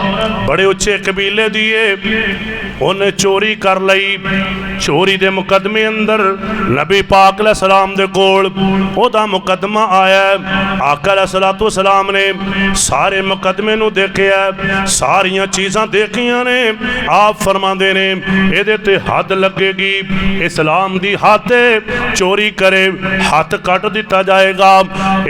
बड़े उच्चे कबीले दिए उन्हें चोरी कर लई। चोरी दे मुकदमे अंदर नबी पाक अलैहिस्सलाम दे कोल ओदा मुकदमा आया। आका अलैहिस्सलातु वस्सलाम ने सारे मुकदमे नू देखिया, सारियां चीज़ां देखियां ने। आप फरमाते ने इहदे ते हद लगेगी, इस्लाम दी हद चोरी करे हथ कट दिता जाएगा।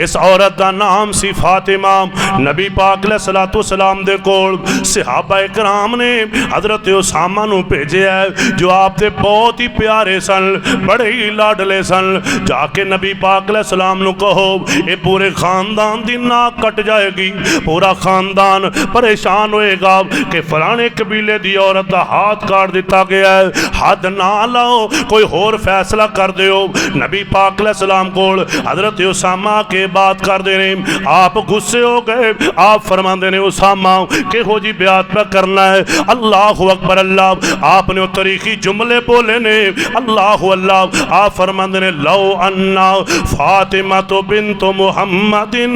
इस औरत का नाम सी फातिमा। नबी पाक अलैहिस्सलातु वस्सलाम दे कोल सहाबा इकराम ने हजरत उसामा नू भेजिया जो आप दे बहुत ही प्यारे सन, बड़े ही लाडले सन। जाके नबी पाक अलैहिस्सलाम नू कहो ये पूरे खानदान दी नाक कट जाएगी, पूरा खानदान परेशान होएगा कि फलाने कबीले दी औरत का हाथ काट दिता गया है, हद ना लाओ, कोई होर फैसला कर दियो। नबी पाक अलैहिस्सलाम कोल हजरत उसामा के बात कर दे रहे, आप गुस्से हो गए। आप फरमाते ने उसामा किहो जी ब्यात पे करना है? अल्लाह अकबर अल्लाह। आपने तरीकी जुमले बोले ने अल्लाह अल्लाह। आप फरमाते ने लो अन्ना फातिमा तो बिन्त मुहम्मदिन,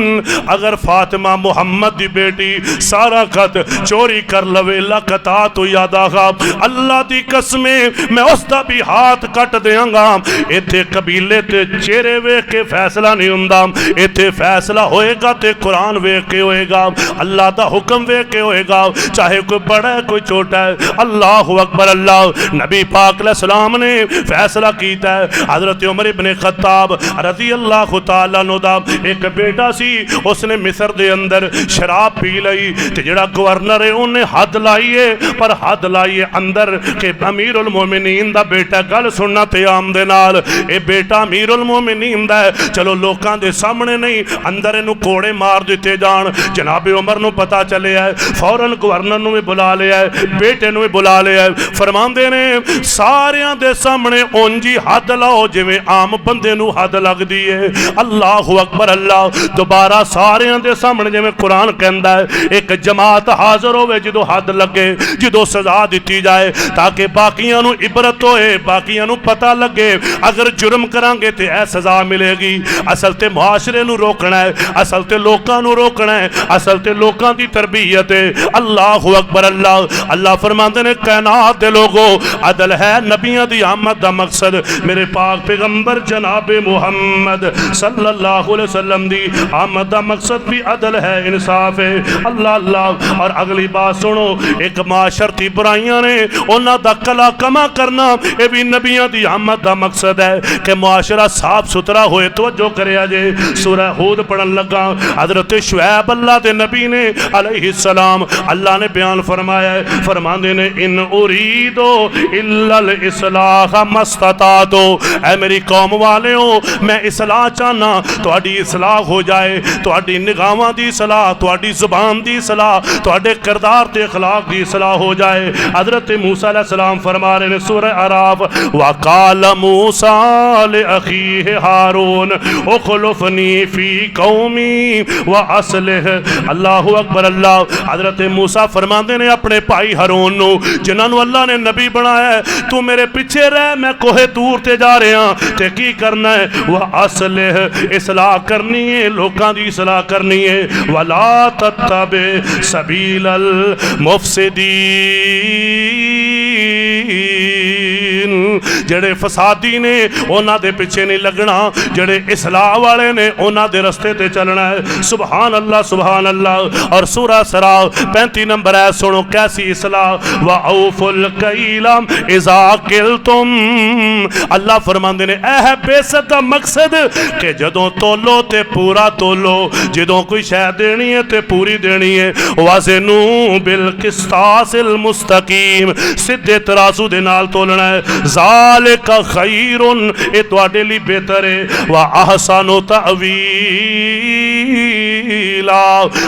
अगर फातिमा मुहम्मद की बेटी सारा खत चोरी कर लवे लकता तो याद आगा, अल्लाह की कसमें मैं उसका भी हाथ कट देंगा। इत्थे कबीले ते चेहरे वेख के फैसला नहीं हुंदा, इत्थे फैसला होएगा ते कुरान वेख के होएगा, अल्लाह का हुक्म वेख के होएगा, चाहे कोई बड़ा है कोई छोटा है। अल्लाह अकबर अल्लाह। नबी पाक अलैहिस्सलाम ने फैसला किया है। हजरत उमर इब्ने खत्ताब रज़ी अल्लाह तआला अन्हु दा एक बेटा सी, उसने मिस्र दे अंदर शराब पी लई ते जिहड़ा गवर्नर है उन्हें हद लाई है, पर हद लाई है अंदर के अमीरुल मोमिनीन दा बेटा। गल सुनना ते आम दे नाल, ये बेटा अमीरुल मोमिनीन दा है, चलो लोकां दे सामने नहीं, अंदर इनू कोड़े मार दिते जान। जनाबे उमर नू पता चले है, फौरन गवर्नर नू भी बुला लिया है, बेटे नू भी बुला लिया। है। फरमांदे ने सारियां दे सामने उंज ही हद लाओ जिवें आम बंदे नूं हद लगदी है। अल्लाहु अकबर अल्लाह। दोबारा सारियां दे सामने जिवें कुरान कहंदा है एक जमात हाज़र होवे जदों हद लगे, जदों सज़ा दित्ती जाए ताकि बाकियां नूं इबरत होए, बाकियां नूं पता लगे अगर जुर्म करांगे ते ऐ सज़ा मिलेगी। असल ते मुआशरे नूं रोकना है, असल ते लोकां नूं रोकना है, असल ते लोकां दी तरबियत है। अल्लाहु अकबर अल्लाह। अल्लाह फरमाते ने कायनात दे लोगो अदल है नबियां दी आमद दा मकसद। मेरे पाक पैगंबर जनाबे मुहम्मद सल्लल्लाहु अलैहि वसल्लम दी आमद दा मकसद भी अदल है, इंसाफ है। अल्लाह अल्लाह। और अगली बात सुनो, एक माशरती बुराइयां ने उन्हां दा कला कमा करना ये भी नबियां दी आमद दा मकसद है कि मुआशरा साफ सुथरा होए। तवज्जो करिया जे सूरह हूद पढ़न लगा, हजरत शुएब अल्लाह दे नबी ने अलैहिस्सलाम अल्लाह ने बयान फरमाया है, फरमांदे ने इन उरीदो इल्लल इस्लाह मस्ततातो। ऐ मेरी कौम वालेओ मैं इस्लाह चाहना, तुहाडी इस्लाह हो जाए, तुहाडी निगाहां दी इस्लाह, तुहाडी जुबान दी इस्लाह, तुहाडे किरदार ते अखलाक दी इस्लाह हो जाए। हजरत मूसा अलैहिस्सलाम फरमा रहे ने सूरह अराफ, वकाल मूसा ले अखीह हारून उखलुफनी फी कौमी व असलिह। अल्लाहु अकबर अल्लाह। हजरत मूसा फरमाते ने अपने भाई हारून नू जिन्होंने अल्लाह ने नबी बनाया है, तू मेरे पिछे रह, मैं कोहे तूर ते जा रहा ते की करना है, वह असलिह इस्लाह करनी है, लोगों की इस्लाह करनी है। वला तत्तबे सबीलल मुफसिदीन, जेड़े फसादी ने उन्हां दे पिछे नहीं लगना, जेड़े इस्लाह वाले ने उन्हां दे रस्ते ते चलना है। सुभान अल्लाह सुभान अल्लाह। और सूरह सरा 35 नंबर है, सुनो कैसी इस्लाह। व औफुल कैलम इज़ा किलतुम। अल्लाह फरमांदे ने ऐ है बेसत दा मकसद कि जदों तोलो ते पूरा तोलो, जदों कोई शै देनी है ते पूरी देनी है। वज़नु बिल किस्तासिल मुस्तकीम, सीधे तराजू दे नाल तोलना है। ज़ालिका खैरुन, ये तुहाडे लिए बेहतर है। व अहसनु तअवीला,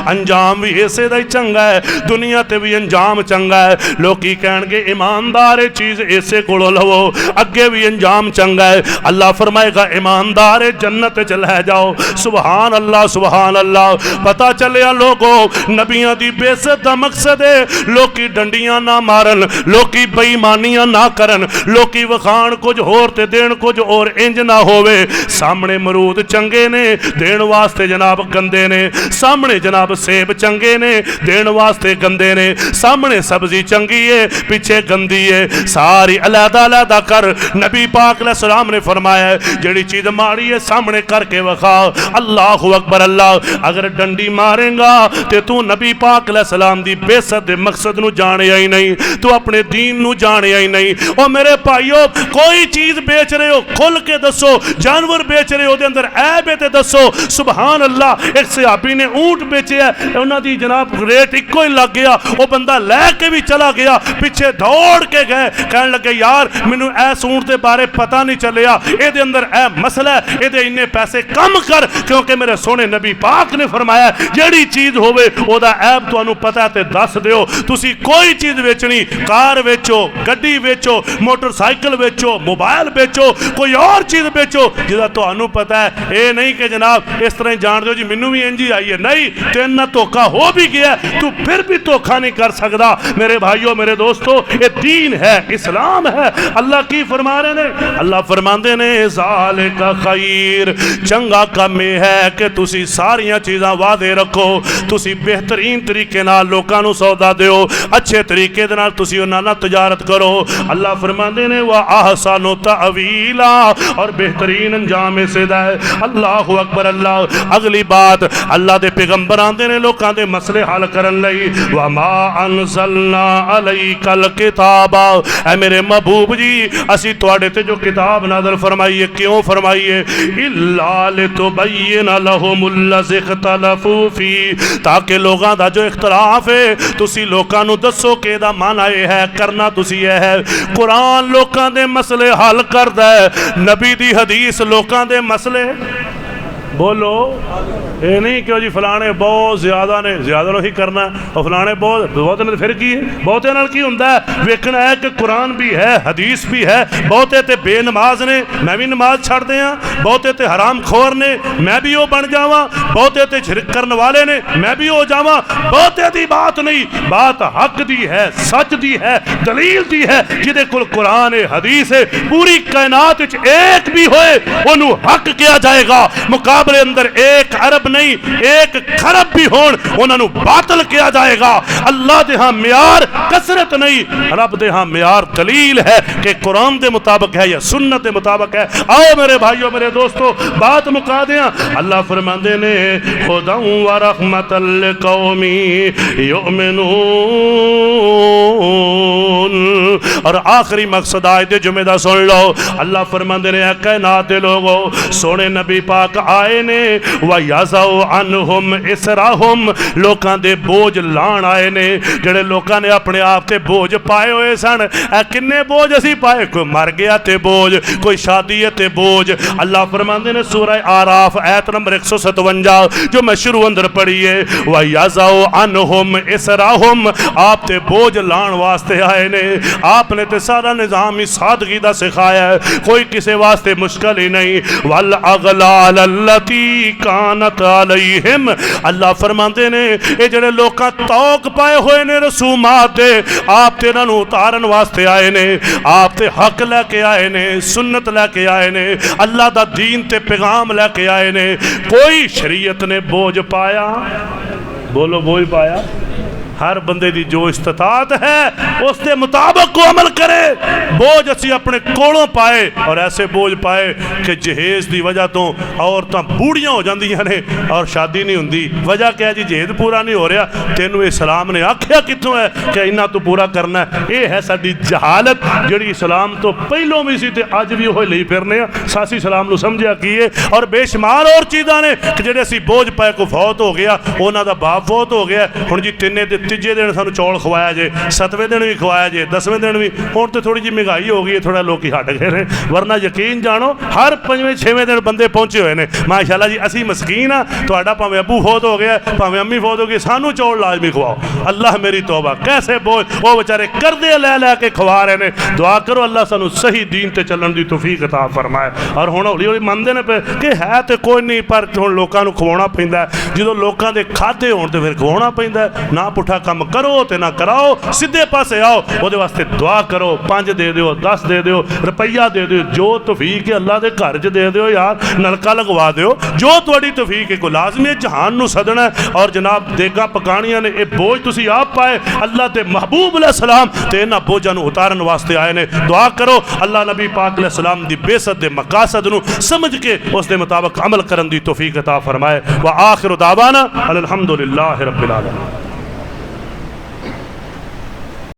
अंजाम भी इसे दा ही चंगा है, दुनिया ते भी अंजाम चंगा है। लोकी कहणगे ईमानदार है चीज़ इसे कोलों लवो, अगे भी अंजाम चंगा है। अल्लाह फरमाएगा ईमानदार है जन्नत च लै जाओ। सुभान अल्लाह सुभान अल्लाह। पता चलिया लोगो नबियां दी बेइज्जत दा मकसद है लोकी डंडियां ना मारन, लोकी बेईमानियां ना करन, लोकी वखाण कुछ होर ते देण कुछ और, इंज ना होवे। सामने मरूद चंगे ने देण वास्ते जनाब गंदे ने, सामने जनाब सेब चंगे ने देण वास्ते गंदे ने, सामने सब्जी चंगी है पीछे गंदी है, सारी अलहदा अलहदा कर। नबी पाक अलैहिस्सलाम ने फरमाया जेड़ी चीज माड़ी है सामने करके वखा। अल्लाहु अकबर अल्लाह। अगर डंडी मारेगा ते तू नबी पाक अलैहिस्सलाम दी बेइज्जत दे मकसद नू जानिया ही नहीं, तू अपने दीन नू जानिया ही नहीं। ओ मेरे भाईओ कोई चीज बेच रहे हो खुल के दसो, जानवर बेच रहे हो दे अंदर ऐब है ते दसो। सुभान अल्लाह। एक सहाबी ने ऊंट बेचे, उन्हां दी जनाब रेट इको ही लग गया, वो बंदा लैके भी चला गया, पीछे दौड़ के गए, कहने लगे यार मैनू इस ऊंट के बारे पता नहीं चलिया, ये अंदर ए मसला है, ये इन्ने पैसे कम कर, क्योंकि मेरे सोने नबी पाक ने फरमाया जेड़ी चीज होवे ओदा ऐब तुहानू पता है ते दस दिओ। तुसी कोई चीज बेचनी, कार बेचो, गड्डी बेचो, मोटरसाइकिल बेचो, मोबाइल बेचो, कोई और चीज बेचो जिहदा तुहानू पता है, ये नहीं कि जनाब इस तरह जान दो जी मैनू भी इंज ही आई है, नहीं तेरे नाल धोखा हो भी गया तू फिर भी धोखा नहीं कर सकता। मेरे भाइयों मेरे दोस्तों ये दीन है, इस्लाम है। अल्लाह की फरमा रहे ने, अल्लाह फरमाते ने ज़ालिका खैर, चंगा काम यह है कि तुसी सारियां चीज़ां वादे रखो, तुसी बेहतरीन तरीके नाल लोकां नू सौदा दिओ, अच्छे तरीके दे नाल तुसी उन्हां नाल तजारत करो। अल्लाह फरमाते ने व अहसनु तअवीला, और बेहतरीन अंजाम इसे दा है। अल्लाहु अकबर अल्लाह। अगली बात अल्लाह दे पैगंबर आंदे ने लोकां दे मसले हल करन लई। व मा अनज़लना अलैकल किताबा, ऐ मेरे महबूब जी असी तुहाडे ते जो किताब नाज़िल फरमाई है, क्यों फरमाई है? इल्ला लितुबय्यिना लहुमुल्लज़ी इख्तलफू फी, ताकि लोगां दा जो इख्तलाफ है तुसी लोकां नू दसो कि इहदा माना यह है, करना तुसी यह है। कुरान लोकां दे मसले हल करदा है, नबी दी हदीस लोकां दे मसले बोलो। ये नहीं क्यों जी फलाने बहुत ज़्यादा ने, ज़्यादा ही करना और फलाने बहुत ने फिर की है, बहुते नाल की हुंदा है। वेखना है कि कुरान भी है, हदीस भी है। बहुते ते बेनमाज ने, मैं भी नमाज छड़ दियाँ। बहुते ते हराम खोर ने, मैं भी वो बन जावां। बहुते ते शिरक करने वाले ने, मैं भी हो जावां। बहुते दी बात नहीं, बात हक दी है, सच दी है, दलील दी है। जिहदे कोल कुरान है, हदीस है, पूरी कायनात विच एक भी होए ओनू हक किया जाएगा। मुकाबले अंदर 1 अरब नहीं 1 खरब भी होण उन्होंने बातल किया जाएगा। अल्लाह दे हां म्यार कसरत नहीं, रब दे हां म्यार दलील है कि कुरान के मुताबिक है या सुन्नत के मुताबिक है। आओ मेरे भाइयों मेरे दोस्तों बात मुका दें। अल्लाह फरमाते ने हुदन व रहमतल लिकौमी युमिनून। और आखिरी मकसद आज दे जुमे दा सुन लो। अल्लाह फरमाते ने कायनात दे लोगो सोने नबी पाक आए ने व याज़उ अनहुम इसराहुम, लोकां दे बोझ लाण आए ने। जेड़े लोकां ने अपने आप ते बोझ पाए हुए सन, किन्ने बोझ असी पाए, कोई मर गया ते बोझ, कोई शादी है ते बोझ। अल्लाह फरमाते ने सूरह आराफ आयत नंबर 157 जो मैं शुरू अंदर पढ़ी है, व याज़उ अनहुम इसराहुम, आप ते बोझ लाण वास्ते आए ने। आपने ते सारा निज़ाम ही सादगी दा सिखाया है, कोई किसी वास्ते मुश्किल ही नहीं। वल अगलाल अल्लती कानत अलैहिम, अल्लाह फरमाते ने ये जेड़े लोकां तौक पाए हुए ने रसूमात दे, आप ते इन्हां नूं उतारन वास्ते आए ने। आप ते हक लैके आए ने, सुन्नत लैके आए ने, अल्लाह दा दीन ते पैगाम लैके आए ने। कोई शरीयत ने बोझ पाया, बोलो बोझ पाया? हर बंदे की जो इस्तात है उसके मुताबिक को अमल करे। बोझ असी अपने कोलों पाए और ऐसे बोझ पाए कि जहेज की वजह तो औरतां बूढ़ियां हो जांदियां ने और शादी नहीं होंदी। वजह क्या है जी? जहेज पूरा नहीं हो रहा। तेनू इस्लाम ने आख्या कितों है कि इन्ना तू पूरा करना है? ये है साडी जहालत जिहड़ी इस्लाम तो पहलों भी सी ते अज भी ओही लई फिरने आ। सासी इस्लाम नू समझिया की है और बेशुमार और चीज़ां ने कि जिहड़े असी बोझ पाए, को फौत हो गया, उन्हां दा बाप फौत हो गया, हुण जी तिन्ने तीजे दिन सानू चौल खवाया जे, 7वें दिन भी खवाया जे, 10वें दिन भी। हुण तो थोड़ी जी महंगाई हो गई है, थोड़ा लोग हट गए हैं, वरना यकीन जानो हर 5वें 6वें दिन बंदे पहुंचे हुए हैं। माशाअल्लाह जी असी मस्कीन हाँ, तुहाडा भावें अबू फौत हो गया, भावें अम्मी फौत हो गई, सानू चौल लाजमी खवाओ। अल्लाह मेरी तौबा, कैसे बोझ वो बेचारे करदे लै लै के खवा रहे हैं। दुआ करो अल्लाह सानू सही दीन ते चलण दी तौफीक अता फरमाए। और हुण हौली हौली मनदे ने पे कि है तो कोई नहीं, पर हुण लोकां नू खवाउणा पैंदा है। जदों लोकां दे खाते होण ते फिर खवाउणा पैंदा है। ना पुठा काम करो ते ना कराओ, सीधे पासे आओ। वो वास्ते दुआ करो, 5 दे दो, 10 दे दो, रुपया दे दो, जो तौफीक है अल्लाह के घर च दे दो यार, नलका लगवा दो, जो थोड़ी तौफीक है। को लाजमी जहान नू सदना और जनाब देगा पकानियां ने। यह बोझ तुसी आप पाए, अल्लाह के महबूब अलैहिस्सलाम ते इन्हां बोझां नू उतारन वास्ते आए ने। दुआ करो अल्लाह नबी पाक अलैहिस्सलाम दी बेसत दे मकासद नू समझ के उस दे मुताबिक अमल करन दी तौफीक अता फरमाए। व आखिर दावाना अल्हम्दुलिल्लाहि रब्बिल आलमीन।